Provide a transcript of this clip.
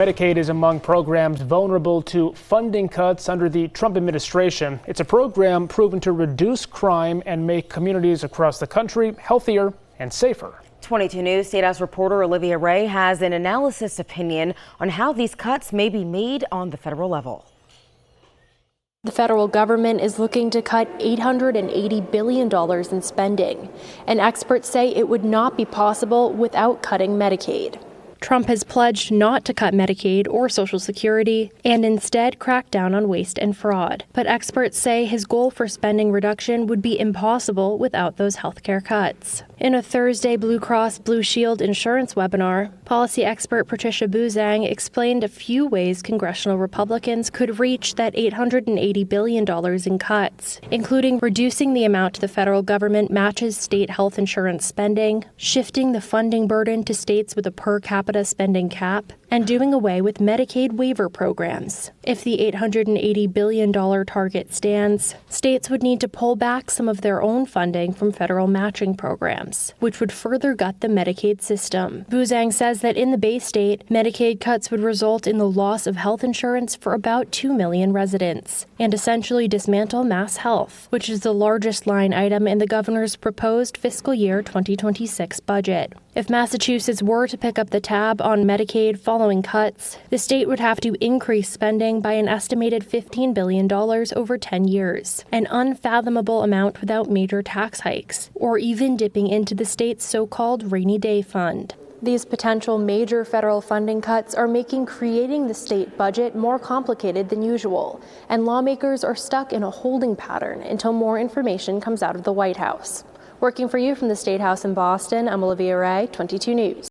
Medicaid is among programs vulnerable to funding cuts under the Trump administration. It's a program proven to reduce crime and make communities across the country healthier and safer. 22 News State House reporter Olivia Ray has an analysis opinion on how these cuts may be made on the federal level. The federal government is looking to cut $880 billion in spending, and experts say it would not be possible without cutting Medicaid. Trump has pledged not to cut Medicaid or Social Security and instead crack down on waste and fraud. But experts say his goal for spending reduction would be impossible without those health care cuts. In a Thursday Blue Cross Blue Shield insurance webinar, policy expert Patricia Buzang explained a few ways congressional Republicans could reach that $880 billion in cuts, including reducing the amount the federal government matches state health insurance spending, shifting the funding burden to states with a per capita spending cap, and doing away with Medicaid waiver programs. If the $880 billion target stands, states would need to pull back some of their own funding from federal matching programs, which would further gut the Medicaid system. Buzang says that in the Bay State, Medicaid cuts would result in the loss of health insurance for about 2 million residents and essentially dismantle Mass Health, which is the largest line item in the governor's proposed fiscal year 2026 budget. If Massachusetts were to pick up the tab on Medicaid following cuts, the state would have to increase spending by an estimated $15 billion over 10 years, an unfathomable amount without major tax hikes, or even dipping into the state's so-called rainy day fund. These potential major federal funding cuts are making creating the state budget more complicated than usual, and lawmakers are stuck in a holding pattern until more information comes out of the White House. Working for you from the State House in Boston, I'm Olivia Ray, 22 News.